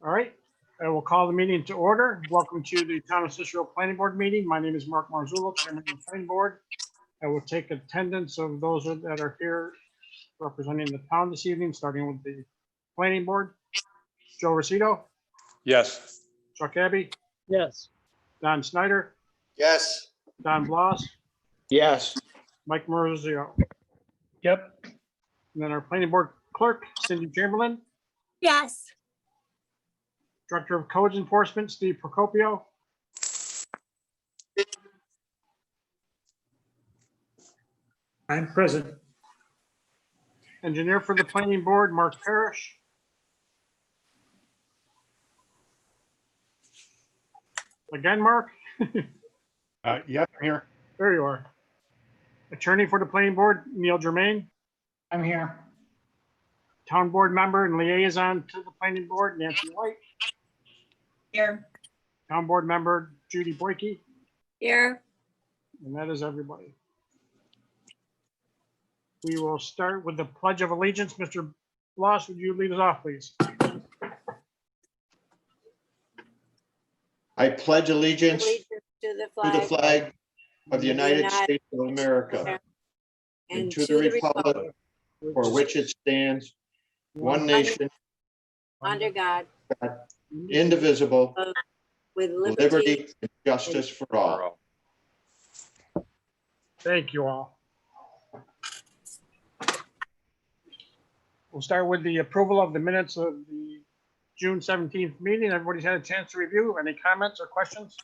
All right, I will call the meeting to order. Welcome to the Town of Cicero Planning Board meeting. My name is Mark Marzullo, Chairman of the Planning Board. I will take attendance of those that are here representing the town this evening, starting with the Planning Board. Joe Rosito, Yes. Chuck Abbey, Yes. Don Snyder, Yes. Don Blas, Yes. Mike Marzullo, Yep. and then our Planning Board Clerk, Cindy Chamberlain, Yes. Director of Codes Enforcement, Steve Procopio, I'm present. Engineer for the Planning Board, Mark Parrish, again, Mark. Yes, I'm here. There you are. Attorney for the Planning Board, Neil Germain. I'm here. Town Board Member and Liaison to the Planning Board, Nancy White. Here. Town Board Member, Judy Boyke. Here. And that is everybody. We will start with the Pledge of Allegiance. Mr. Bloss, would you lead us off, please? I pledge allegiance To the to the flag flag of the United States of America and to the republic for which it stands, one nation, under God, indivisible, with with liberty. liberty and justice for all. Thank you all. We'll start with the approval of the minutes of the June 17th meeting. Everybody's had a chance to review. Any comments or questions?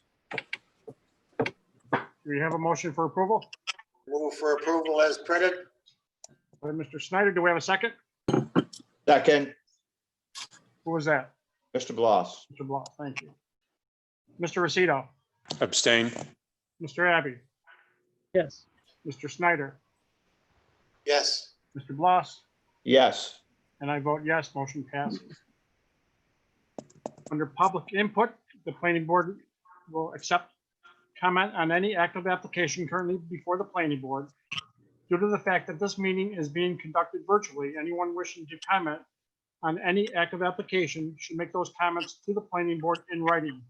Do we have a motion for approval? Move for approval as printed. By Mr. Snyder, do we have a second? Second, Who was that? Mr. Bloss. Mr. Bloss, thank you. Mr. Rosito, Abstain. Mr. Abbey, Yes. Mr. Snyder, Yes. Mr. Bloss, Yes. and I vote yes, motion passes. Under public input, the planning board will accept comment on any active application currently before the planning board. Due to the fact that this meeting is being conducted virtually, anyone wishing to comment on any active application should make those comments to the planning board in writing.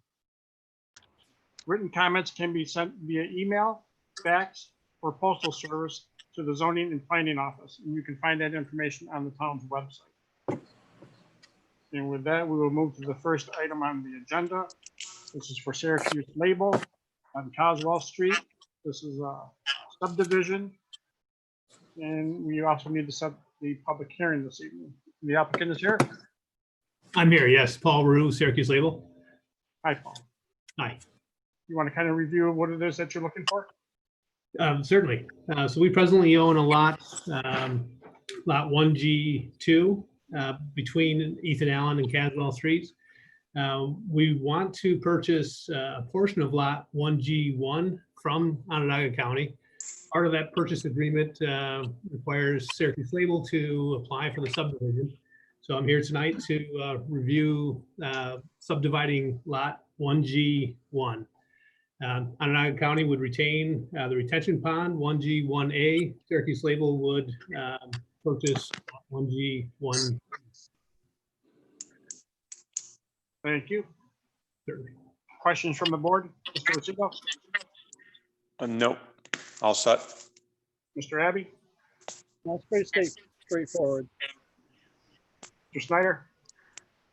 Written comments can be sent via email, fax, or postal service to the zoning and planning office, and you can find that information on the town's website. And with that, we will move to the first item on the agenda. This is for Syracuse Label on Coswell Street. This is a subdivision. And we also need to set the public hearing this evening. The applicant is here. I'm here, yes. Paul Rue, Syracuse Label. Hi, Paul. Hi. You want to kind of review what it is that you're looking for? Certainly. So we presently own a lot, lot 1G2, between Ethan Allen and Caswell Streets. We want to purchase a portion of lot 1G1 from Onondaga County. Part of that purchase agreement requires Syracuse Label to apply for the subdivision. So I'm here tonight to review subdividing lot 1G1. Onondaga County would retain the retention pond 1G1A. Syracuse Label would purchase 1G1. Thank you. Certainly. Questions from the board? Mr. Rosito, Nope. All set. Mr. Abbey, That's pretty straightforward. Mr. Snyder?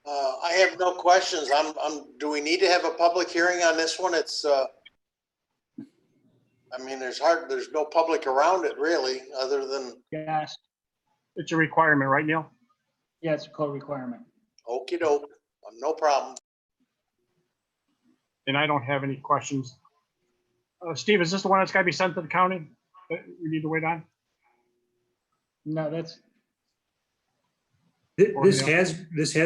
I have no questions. Do we need to have a public hearing on this one? It's, I mean, there's no public around it really, other than Yes. It's a requirement, right, Neil? Yeah, it's a code requirement. okey doke, no problem. And I don't have any questions. Steve, is this the one that's got to be sent to the county that we need to wait on? No, that's, This has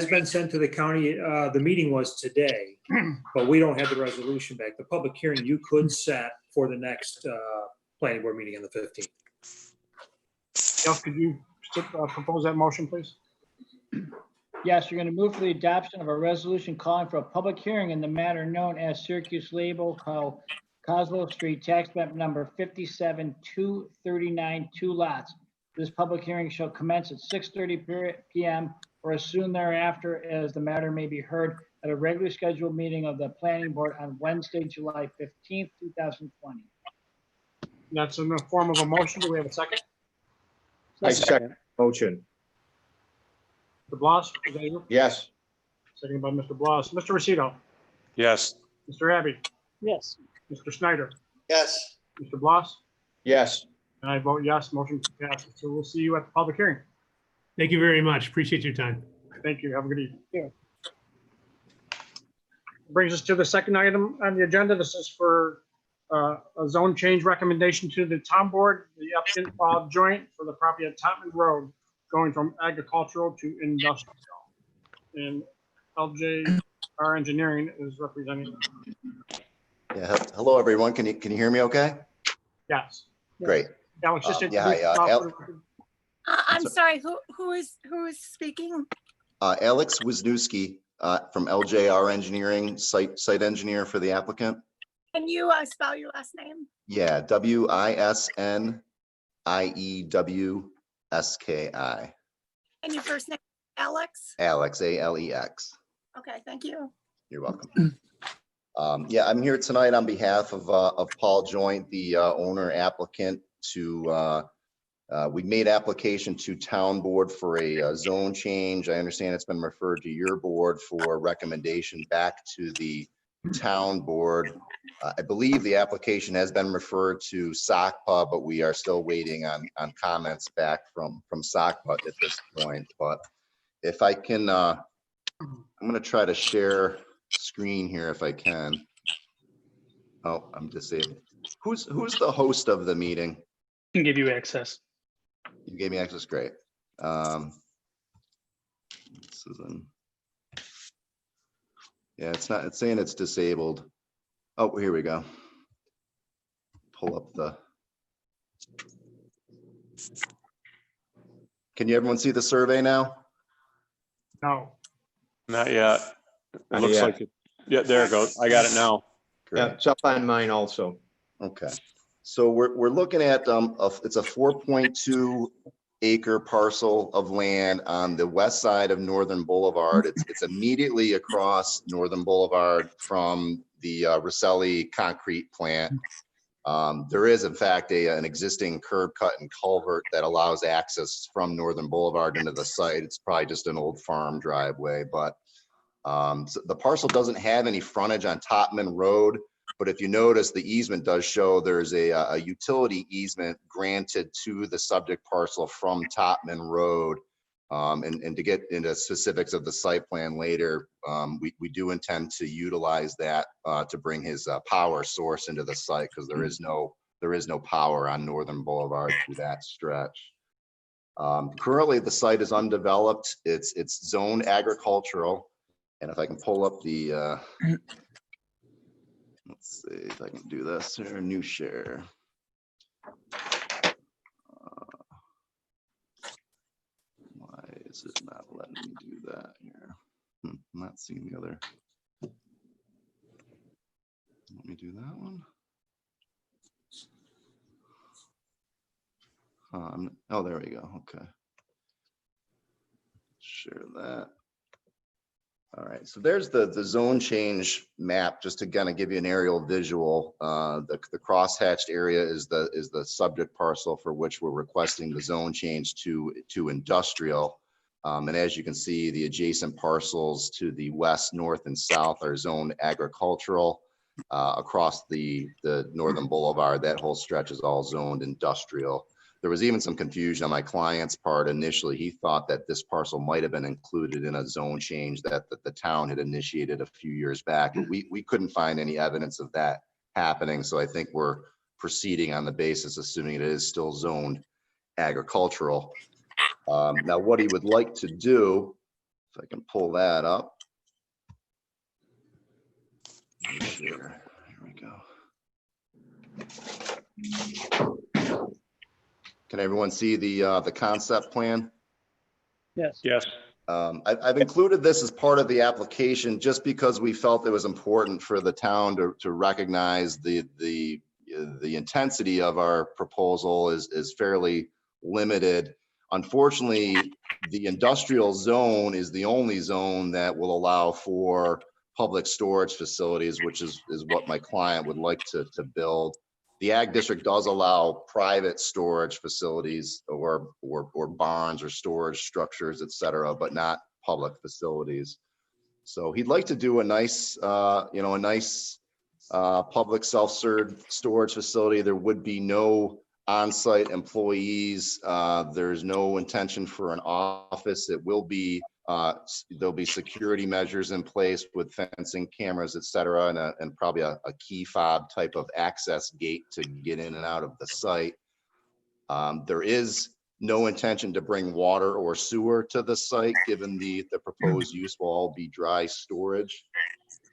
been sent to the county. The meeting was today, but we don't have the resolution back. The public hearing you could set for the next planning board meeting on the 15th. Neil, could you propose that motion, please? yes, you're going to move for the adoption of a resolution calling for a public hearing in the matter known as Syracuse Label called Coswell Street, tax map number 57-239, 2 lots. This public hearing shall commence at 6:30 p.m. or as soon thereafter as the matter may be heard at a regularly scheduled meeting of the planning board on Wednesday, July 15th, 2020. That's in the form of a motion. Do we have a second? I second motion. Mr. Blas, is that you? Yes. Seconded by Mr. Blas. Mr. Rosito, Yes. Mr. Abbey, Yes. Mr. Snyder, Yes. Mr. Blas, Yes. and I vote yes, motion passes. So we'll see you at the public hearing. Thank you very much. Appreciate your time. Thank you. Have a good evening. Yeah. Brings us to the second item on the agenda. This is for a zone change recommendation to the town board. The applicant filed joint for the property at Topman Road, going from agricultural to industrial. And LJR Engineering is representing. Yeah, hello, everyone. Can you hear me okay? Yes. Great. Alex, just Yeah, hi, introduce yourself for the record. I'm sorry, who is speaking? Alex Wisniewski from LJR Engineering, site engineer for the applicant. Can you spell your last name? Yeah, Wisnieewski. And your first name, Alex? Alex, Alex. Okay, thank you. You're welcome. Yeah, I'm here tonight on behalf of Paul Joint, the owner applicant to, we made application to town board for a zone change. I understand it's been referred to your board for recommendation back to the town board. I believe the application has been referred to SOCPA, but we are still waiting on comments back from SOCPA at this point. But if I can, I'm going to try to share screen here if I can. Oh, I'm disabled. Who's the host of the meeting? Can give you access. You gave me access, great. This is in, yeah, it's not, it's saying it's disabled. Oh, here we go. Pull up the. Can you everyone see the survey now? No. Not yet. It Not looks yet. like it. Yeah, there it goes. I got it now. Great. Yeah, it's up on mine also. Okay, so we're looking at it's a 4.2 acre parcel of land on the west side of Northern Boulevard. It's immediately across Northern Boulevard from the Rosselli concrete plant. There is in fact an existing curb cut and culvert that allows access from Northern Boulevard into the site. It's probably just an old farm driveway, but so the parcel doesn't have any frontage on Topman Road. But if you notice, the easement does show there's a utility easement granted to the subject parcel from Topman Road. And to get into specifics of the site plan later, we do intend to utilize that to bring his power source into the site, because there is no power on Northern Boulevard through that stretch. Currently, the site is undeveloped. It's zoned agricultural. And if I can pull up the let's see if I can do this here, new share. Why is it not letting me do that here? I'm not seeing the other. Let me do that one. Oh, there we go. Okay. Share that. All right, so there's the zone change map, just to kind of give you an aerial visual. The cross-hatched area is the subject parcel for which we're requesting the zone change to industrial. And as you can see, the adjacent parcels to the west, north, and south are zoned agricultural. Across the Northern Boulevard, that whole stretch is all zoned industrial. There was even some confusion on my client's part initially. He thought that this parcel might have been included in a zone change that the town had initiated a few years back, but we couldn't find any evidence of that happening. So I think we're proceeding on the basis, assuming it is still zoned agricultural. Now, what he would like to do, if I can pull that up. Here we go. Can everyone see the concept plan? Yes. Yes. I've included this as part of the application just because we felt it was important for the town to recognize the intensity of our proposal is fairly limited. Unfortunately, The industrial zone is the only zone that will allow for public storage facilities, which is what my client would like to build. The ag district does allow private storage facilities or barns or storage structures, et cetera, but not public facilities. So he'd like to do a nice, public self-serve storage facility. There would be no on-site employees. There's no intention for an office. It will be, there'll be security measures in place with fencing, cameras, et cetera, and probably a key fob type of access gate to get in and out of the site. There is no intention to bring water or sewer to the site, given the proposed use will all be dry storage.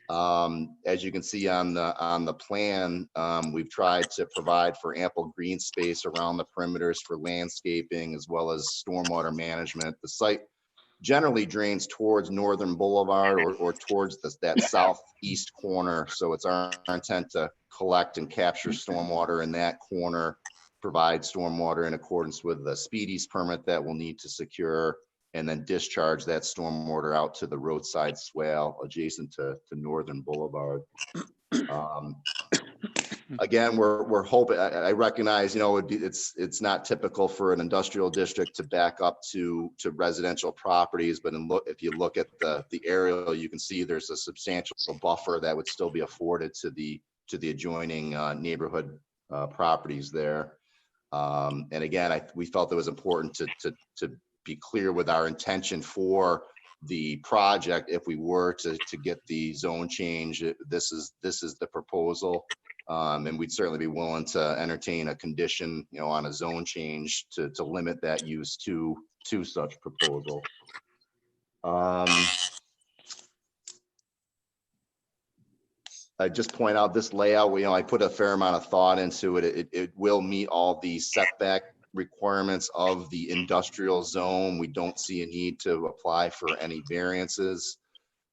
As you can see on the plan, we've tried to provide for ample green space around the perimeters for landscaping as well as stormwater management. The site generally drains towards Northern Boulevard or towards that southeast corner. So it's our intent to collect and capture stormwater in that corner, provide stormwater in accordance with the Speedies permit that we'll need to secure, and then discharge that stormwater out to the roadside swale adjacent to Northern Boulevard. Again, we're hoping, I recognize, it's not typical for an industrial district to back up to residential properties, but if you look at the aerial, you can see there's a substantial buffer that would still be afforded to the adjoining neighborhood properties there. And again, we felt it was important to be clear with our intention for the project. If we were to get the zone change, this is the proposal. And we'd certainly be willing to entertain a condition, on a zone change to limit that use to such proposal. I just point out this layout, I put a fair amount of thought into it. It will meet all the setback requirements of the industrial zone. We don't see a need to apply for any variances.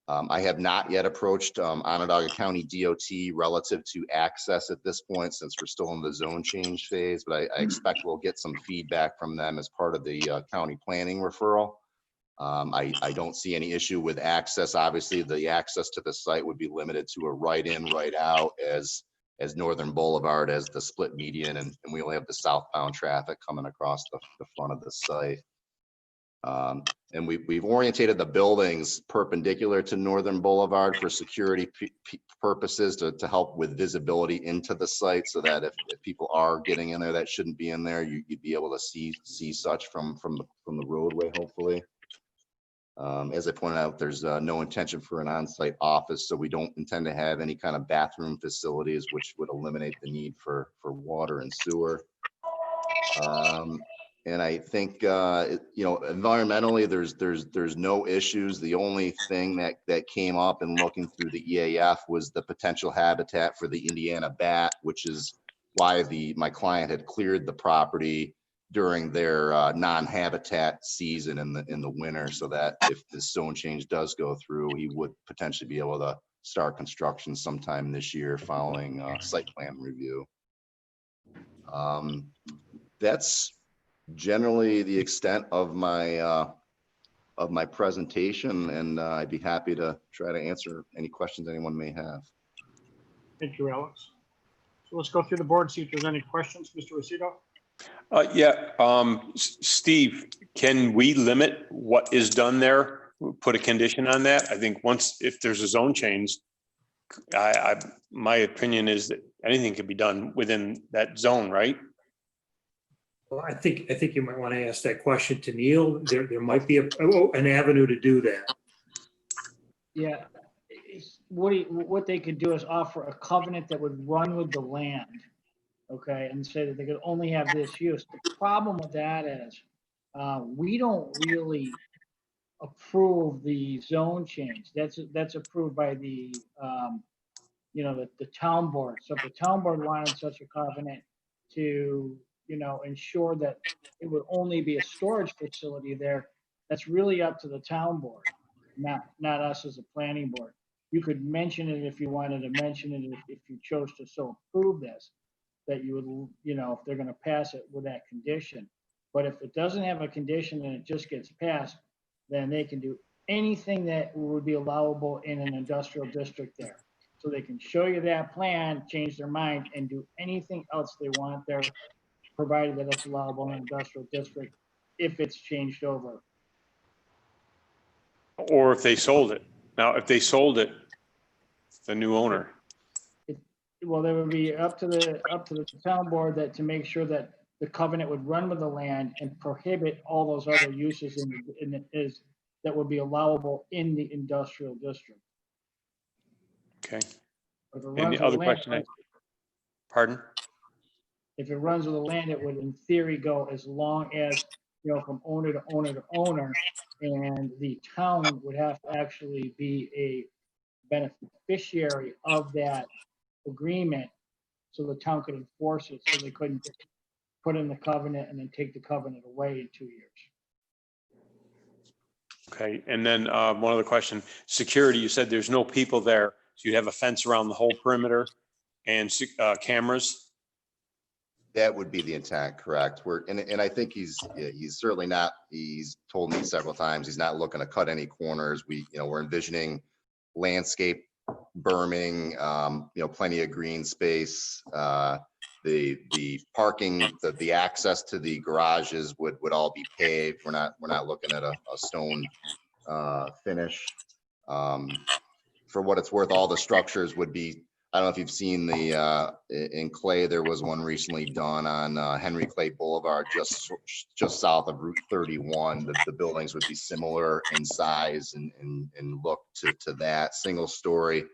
I have not yet approached Onondaga County DOT relative to access at this point, since we're still in the zone change phase, but I expect we'll get some feedback from them as part of the county planning referral. I don't see any issue with access. Obviously, the access to the site would be limited to a right in, right out, as Northern Boulevard as the split median, and we only have the southbound traffic coming across the front of the site. And we've orientated the buildings perpendicular to Northern Boulevard for security purposes to help with visibility into the site, so that if people are getting in there that shouldn't be in there, you'd be able to see such from the roadway, hopefully. As I pointed out, there's no intention for an on-site office, so we don't intend to have any kind of bathroom facilities, which would eliminate the need for water and sewer. And I think, environmentally, there's no issues. The only thing that came up in looking through the EAF was the potential habitat for the Indiana bat, which is why my client had cleared the property during their non-habitat season in the winter, so that if the zone change does go through, he would potentially be able to start construction sometime this year following site plan review. That's generally the extent of my presentation, and I'd be happy to try to answer any questions anyone may have. Thank you, Alex. So let's go through the board, see if there's any questions. Mr. Rosito? Steve, can we limit what is done there? Put a condition on that? I think if there's a zone change, my opinion is that anything can be done within that zone, right? Well, I think you might want to ask that question to Neil. There might be an avenue to do that. Yeah, what they could do is offer a covenant that would run with the land, okay, and say that they could only have this use. The problem with that is we don't really approve the zone change. That's approved by the town board. So if the town board wanted such a covenant to ensure that it would only be a storage facility there, that's really up to the town board, not us as a planning board. You could mention it if you wanted to mention it, if you chose to so approve this, that you would, if they're going to pass it with that condition. But if it doesn't have a condition and it just gets passed, then they can do anything that would be allowable in an industrial district there. So they can show you that plan, change their mind, and do anything else they want there, provided that it's allowable in an industrial district if it's changed over. Or if they sold it. Now, if they sold it, the new owner. Well, there would be up to the town board that to make sure that the covenant would run with the land and prohibit all those other uses that would be allowable in the industrial district. Okay. If it And runs the with other land, question, pardon? if it runs with the land, it would in theory go as long as, from owner to owner to owner. And the town would have to actually be a beneficiary of that agreement. So the town could enforce it, so they couldn't put in the covenant and then take the covenant away in 2 years. Okay, and then one other question, security, you said there's no people there, so you'd have a fence around the whole perimeter and cameras? That would be the intent, correct? And I think he's certainly not, he's told me several times, he's not looking to cut any corners. We're envisioning landscape berming, plenty of green space. The parking, the access to the garages would all be paved. We're not looking at a stone finish. For what it's worth, all the structures would be, I don't know if you've seen in Clay, there was one recently done on Henry Clay Boulevard, just south of Route 31. The buildings would be similar in size and look to that. Single story,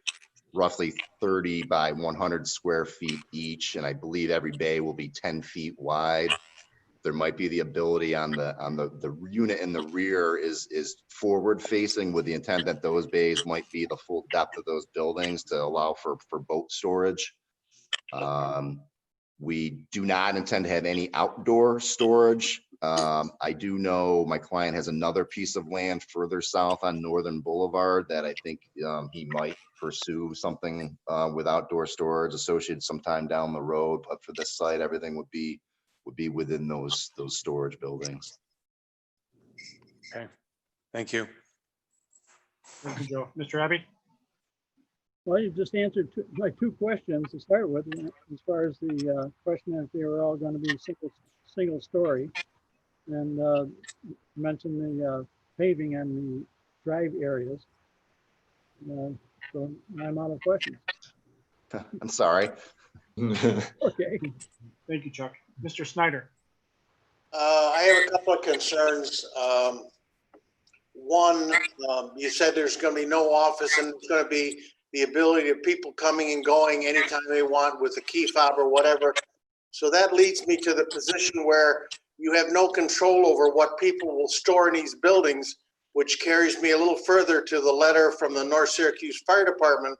roughly 30 by 100 square feet each. And I believe every bay will be 10 feet wide. There might be the ability on the unit in the rear is forward facing, with the intent that those bays might be the full depth of those buildings to allow for boat storage. We do not intend to have any outdoor storage. I do know my client has another piece of land further south on Northern Boulevard that I think he might pursue something with outdoor storage associated sometime down the road. But for this site, everything would be within those storage buildings. Okay, thank you. Thank you, Joe. Mr. Abbey? Well, you just answered two questions to start with, as far as the question if they were all going to be single story, and mentioned the paving and the drive areas. So I'm out of questions. I'm sorry. Okay. Thank you, Chuck. Mr. Snyder? I have a couple of concerns. One, you said there's going to be no office, and it's going to be the ability of people coming and going anytime they want with a key fob or whatever. So that leads me to the position where you have no control over what people will store in these buildings, which carries me a little further to the letter from the North Syracuse Fire Department.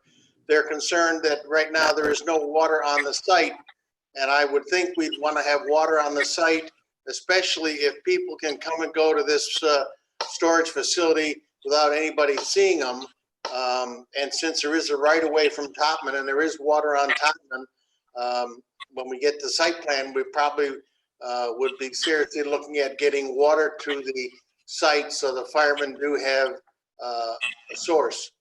They're concerned that right now there is no water on the site. And I would think we'd want to have water on the site, especially if people can come and go to this storage facility without anybody seeing them. And since there is a right of way from Topman and there is water on Topman, when we get the site plan, we probably would be seriously looking at getting water to the site so the firemen do have a source.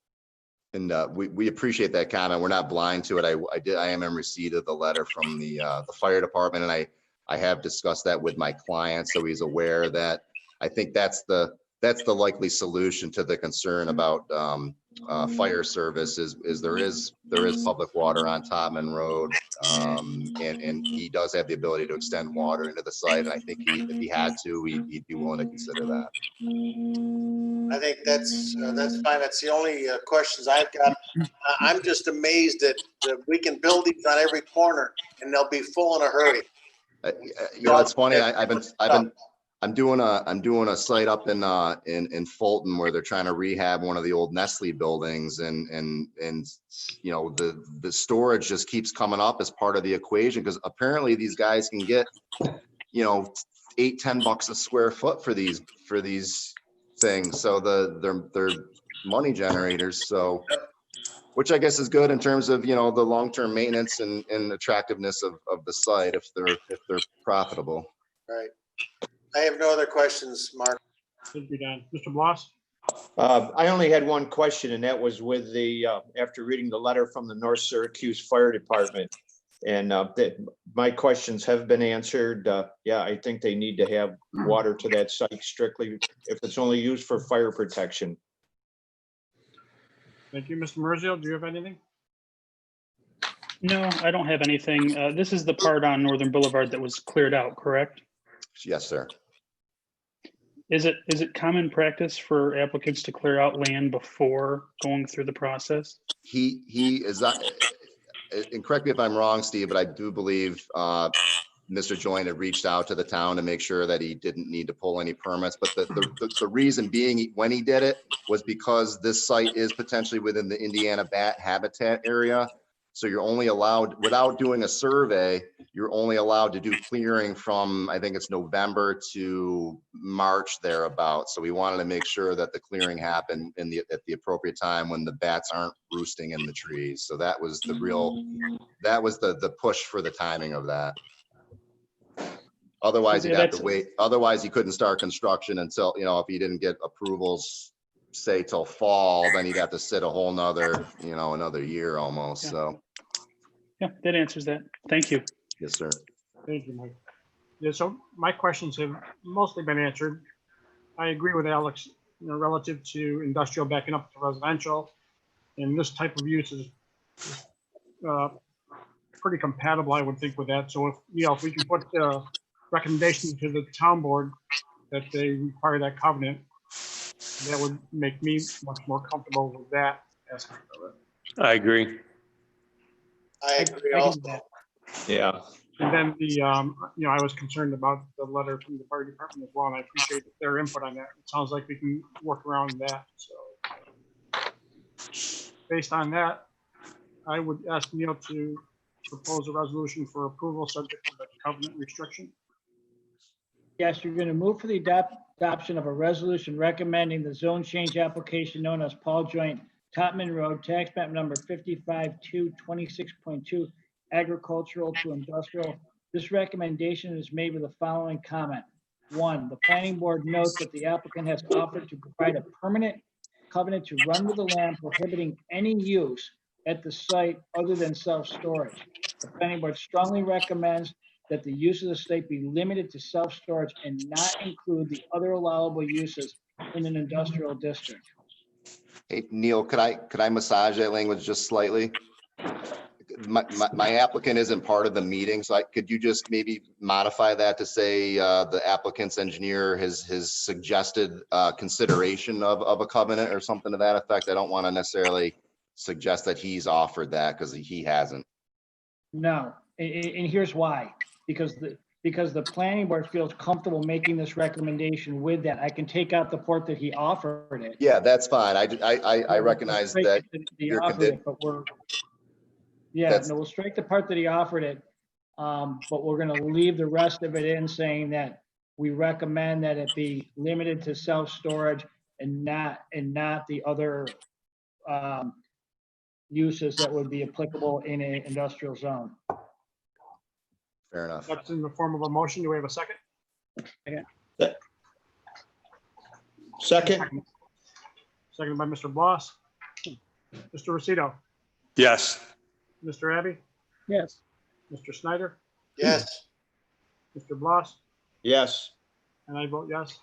And we appreciate that comment. We're not blind to it. I am in receipt of the letter from the fire department, and I have discussed that with my client, so he's aware that I think that's the likely solution to the concern about fire service is there is public water on Topman Road, and he does have the ability to extend water into the site. And I think if he had to, he'd be willing to consider that. I think that's fine. That's the only questions I've got. I'm just amazed that we can build these on every corner and they'll be full in a hurry. It's funny. I'm doing a site up in Fulton where they're trying to rehab one of the old Nestle buildings, and the storage just keeps coming up as part of the equation, because apparently these guys can get $8-10 a square foot for these things. So they're money generators. So, which I guess is good in terms of the long-term maintenance and attractiveness of the site if they're profitable. Right. I have no other questions, Mark. Thank you, Don. Mr. Bloss? I only had one question, and that was with the, after reading the letter from the North Syracuse Fire Department. And that my questions have been answered. Yeah, I think they need to have water to that site strictly if it's only used for fire protection. Thank you. Mr. Merzio, do you have anything? No, I don't have anything. This is the part on Northern Boulevard that was cleared out, correct? Yes, sir. Is it common practice for applicants to clear out land before going through the process? He is not, and correct me if I'm wrong, Steve, but I do believe Mr. Joyne had reached out to the town to make sure that he didn't need to pull any permits. But the reason being when he did it was because this site is potentially within the Indiana bat habitat area. So you're only allowed, without doing a survey, you're only allowed to do clearing from, I think it's November to March thereabouts. So we wanted to make sure that the clearing happened at the appropriate time when the bats aren't roosting in the trees. So that was the the push for the timing of that. Otherwise, Yeah, you'd have to that's- wait. Otherwise, you couldn't start construction until, if he didn't get approvals, say till fall, then he'd have to sit a whole nother, another year almost. Yeah. So, Yeah, that answers that. Thank you. yes, sir. Thank you, Mike. Yeah, so my questions have mostly been answered. I agree with Alex, relative to industrial backing up to residential. And this type of use is pretty compatible, I would think, with that. So if we can put the recommendation to the town board that they require that covenant, that would make me much more comfortable with that aspect of it. I agree. I agree I can also. do that. Yeah. And then I was concerned about the letter from the fire department as well, and I appreciate their input on that. It sounds like we can work around that, so. Based on that, I would ask Neil to propose a resolution for approval subject to the covenant restriction. Yes, you're going to move for the adoption of a resolution recommending the zone change application known as Paul Joint Topman Road, tax map number 55-226.2, agricultural to industrial. This recommendation is made with the following comment. 1, the planning board notes that the applicant has offered to provide a permanent covenant to run with the land prohibiting any use at the site other than self-storage. The planning board strongly recommends that the use of the site be limited to self-storage and not include the other allowable uses in an industrial district. Hey, Neil, could I massage that language just slightly? My applicant isn't part of the meeting, so could you just maybe modify that to say the applicant's engineer has suggested consideration of a covenant or something to that effect? I don't want to necessarily suggest that he's offered that because he hasn't. No, and here's why. Because the planning board feels comfortable making this recommendation with that. I can take out the part that he offered it. Yeah, that's fine. I recognize that. He offered it, but we'll strike the part that he offered it. But we're gonna leave the rest of it in, saying that we recommend that it be limited to self-storage and not the other uses that would be applicable in an industrial zone. Fair enough. That's in the form of a motion. Do we have a second? Second. Seconded by Mr. Bloss. Mr. Rosito, Yes. Mr. Abbey, Yes. Mr. Snyder, Yes, Mr. Bloss, Yes. and I vote yes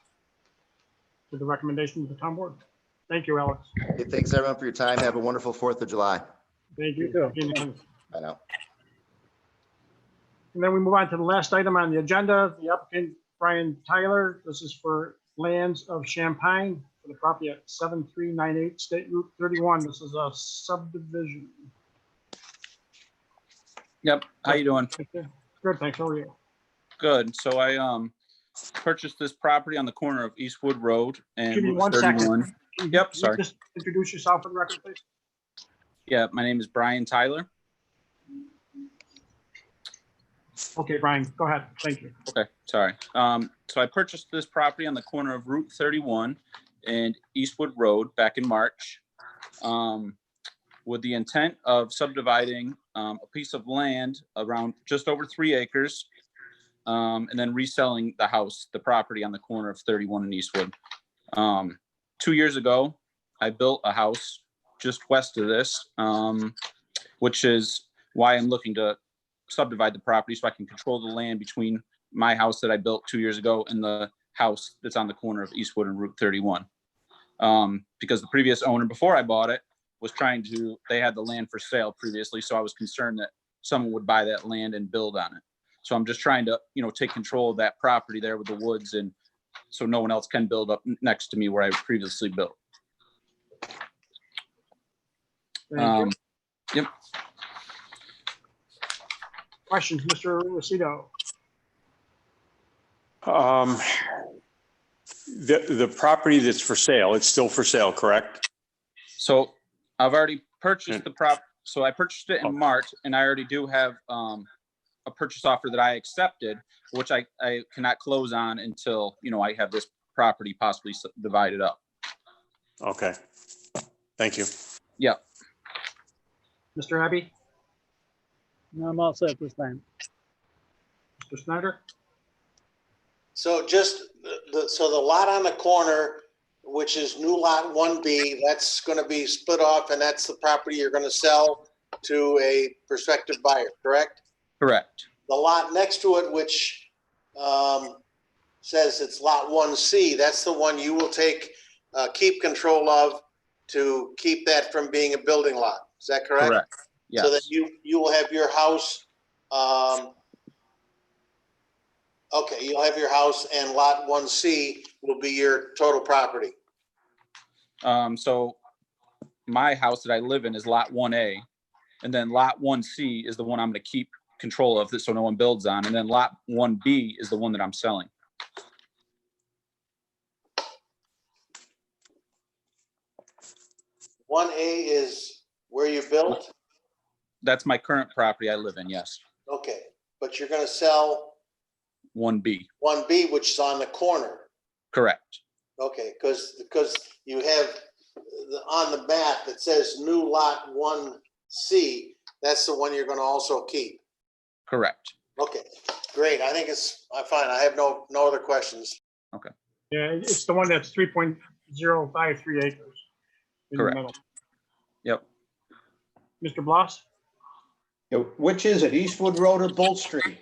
to the recommendation of the town board. Thank you, Alex. Hey, thanks everyone for your time. Have a wonderful 4th of July. Thank you. You Bye now. And then we move on to the last item on the agenda, the applicant Brian Tyler. This is for lands of Champaign for the property at 7398 State Route 31. This is a subdivision. Yep. How you doing? Good, thanks. How are you? Good. So I purchased this property on the corner of Eastwood Road and Give me Route 1 31. second. Yep, Can you sorry. Just introduce yourself for the record, please. Yeah, my name is Brian Tyler. Okay, Brian, go ahead. Thank you. Okay, sorry. So I purchased this property on the corner of Route 31 and Eastwood Road back in March, with the intent of subdividing a piece of land around just over 3 acres and then reselling the house, the property on the corner of 31 and Eastwood. 2 years ago, I built a house just west of this, which is why I'm looking to subdivide the property so I can control the land between my house that I built 2 years ago and the house that's on the corner of Eastwood and Route 31. Because the previous owner before I bought it was they had the land for sale previously. So I was concerned that someone would buy that land and build on it. So I'm just trying to, take control of that property there with the woods, and so no one else can build up next to me where I previously built. Thank you. Yep. Questions, Mr. Lucido? The property that's for sale, it's still for sale, correct? So I've already purchased the so I purchased it in March, and I already do have a purchase offer that I accepted, which I cannot close on until, I have this property possibly divided up. Okay. Thank you. Yeah. Mr. Abbey? No, I'm all set this time. Mr. Snyder? So just so the lot on the corner, which is new lot 1B, that's going to be split off, and that's the property you're going to sell to a prospective buyer, correct? Correct. The lot next to it, which says it's lot 1C, that's the one you will keep control of to keep that from being a building lot. Is that correct? Correct. Yes. So that you will have your house. Okay, you'll have your house, and lot 1C will be your total property. So my house that I live in is lot 1A, and then lot 1C is the one I'm going to keep control of, so no one builds on, and then lot 1B is the one that I'm selling. One A is where you built? That's my current property I live in, yes. Okay, but you're gonna sell 1B. 1B, which is on the corner. Correct. Okay, because you have on the map, it says new lot 1C. That's the one you're gonna also keep. Correct. Okay, great. I think it's fine. I have no other questions. Okay. Yeah, it's the one that's 3.053 acres. In the Correct. middle. Yep. Mr. Bloss? Which is it, Eastwood Road or Bull Street?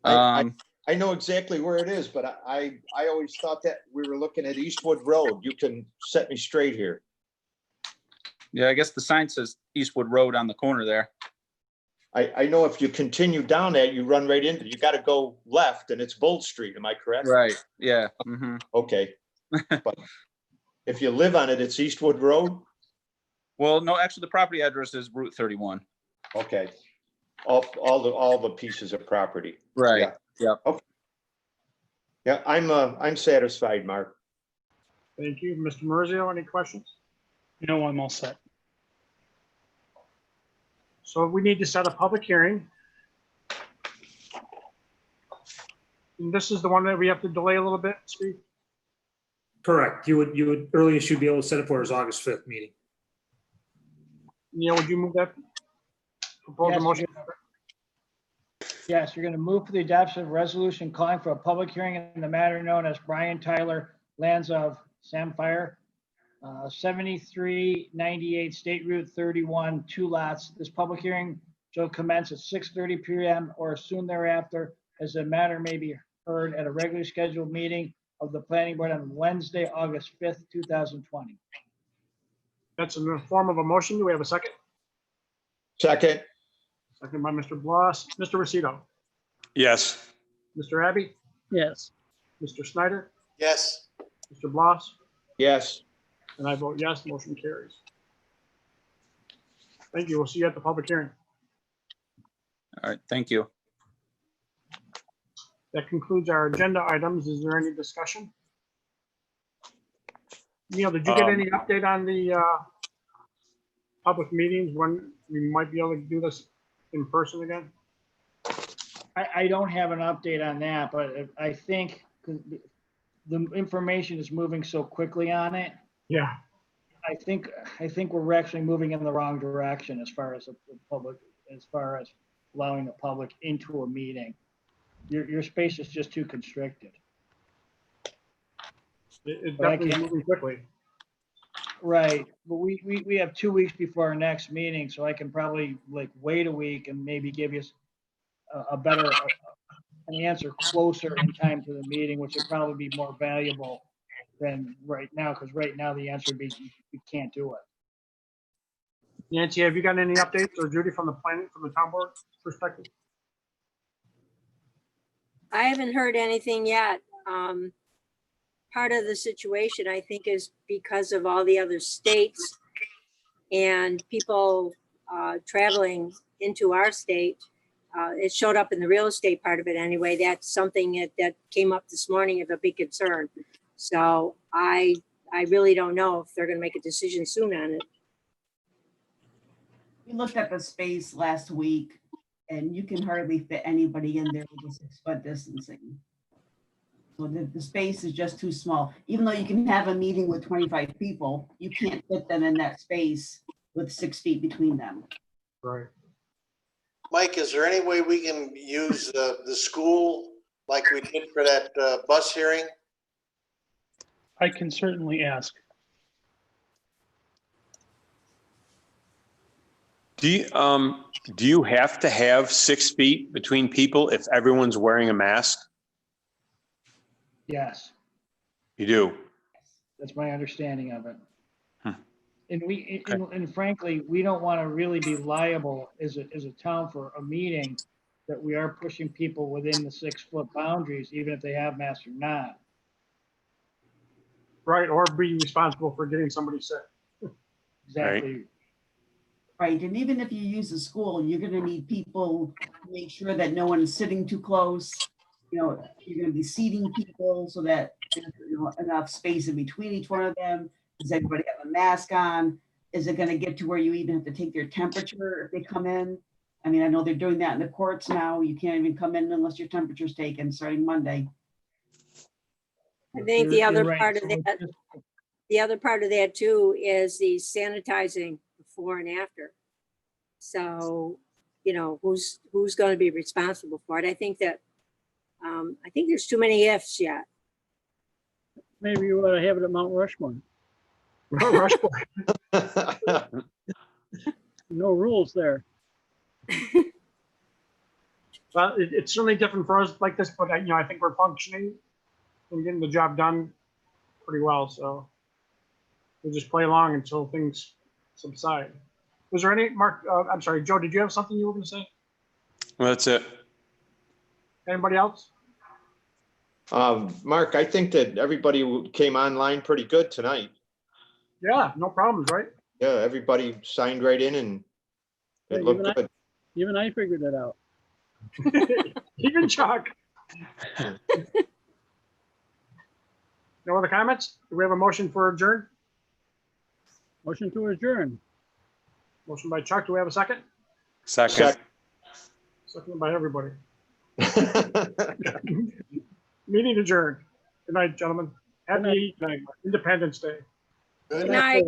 I know exactly where it is, but I always thought that we were looking at Eastwood Road. You can set me straight here. Yeah, I guess the sign says Eastwood Road on the corner there. I know if you continue down that, you run right into, you got to go left and it's Bull Street. Am I correct? Right. Yeah. Mm-hmm. Okay. But if you live on it, it's Eastwood Road? Well, no, actually the property address is Route 31. Okay. All the pieces of property. Right. Yeah. Yep. Okay. Yeah, I'm satisfied, Mark. Thank you. Mr. Marzio, any questions? No, I'm all set. So we need to set a public hearing. And this is the one that we have to delay a little bit, Steve? Correct. You would earliest you'd be able to set it for his August 5th meeting. Neil, would you move that proposal Yes, motion? Yes, you're going to move for the adoption of a resolution calling for a public hearing in the matter known as Brian Tyler Lands of Samphire, 7398 State Route 31, 2 lots. This public hearing shall commence at 6:30 p.m. or soon thereafter, as the matter may be heard at a regularly scheduled meeting of the planning board on Wednesday, August 5th, 2020. That's in the form of a motion. Do we have a second? Second. Second by Mr. Bloss. Mr. Rosito? Yes. Mr. Abbey? Yes. Mr. Snyder? Yes. Mr. Bloss? Yes. And I vote yes, motion carries. Thank you. We'll see you at the public hearing. All right. Thank you. That concludes our agenda items. Is there any discussion? Neil, did you get any update on the public meetings, when we might be able to do this in person again? I don't have an update on that, but I think the information is moving so quickly on it. Yeah. I think we're actually moving in the wrong direction as far as the public, as far as allowing the public into a meeting. Your space is just too constricted. It But I definitely is can't- moving quickly. Right, but we have 2 weeks before our next meeting, so I can probably like wait a week and maybe give you a better, an answer closer in time to the meeting, which would probably be more valuable than right now, because right now the answer would be, we can't do it. Nancy, have you got any updates, or Judy from the town board perspective? I haven't heard anything yet. Part of the situation, I think, is because of all the other states and people traveling into our state. It showed up in the real estate part of it anyway. That's something that came up this morning of a big concern. So I really don't know if they're gonna make a decision soon on it. We looked at the space last week and you can hardly fit anybody in there with the 6 foot distancing. So the space is just too small. Even though you can have a meeting with 25 people, you can't fit them in that space with 6 feet between them. Right. Mike, is there any way we can use the school like we did for that bus hearing? I can certainly ask. Do you have to have 6 feet between people if everyone's wearing a mask? Yes, You do. that's my understanding of it. Hmm. And Okay. and frankly, we don't want to really be liable as a town for a meeting that we are pushing people within the 6 foot boundaries, even if they have masks or not. Right, or be responsible for getting somebody sick. Exactly. Right, and even if you use a school, you're gonna need people to make sure that no one is sitting too close. You know, you're gonna be seating people so that there's, you know, enough space in between each one of them. Does everybody have a mask on? Is it gonna get to where you even have to take their temperature if they come in? I mean, I know they're doing that in the courts now. You can't even come in unless your temperature's taken starting Monday. I think the You're other right. part of So that, the other part of that too is the sanitizing before and after. So, you know, who's going to be responsible for it? I think that, I think there's too many ifs yet. Maybe you ought to have it at Mount Rushmore. Rushmore. No rules there. Well, it's certainly different for us like this, but I think we're functioning and getting the job done pretty well. So we'll just play along until things subside. Was there any, Mark, I'm sorry, Joe, did you have something you were going to say? Well, that's it. Anybody else? Mark, I think that everybody came online pretty good tonight. Yeah, no problems, right? Yeah, everybody signed right in and Yeah, it looked good. Even I figured it out. Even Chuck. No other comments? Do we have a motion for adjourn? Motion to adjourn. Motion by Chuck. Do we have a second? Second. Second by everybody. Meeting adjourned. Good night, gentlemen. Happy Independence Day. Good night.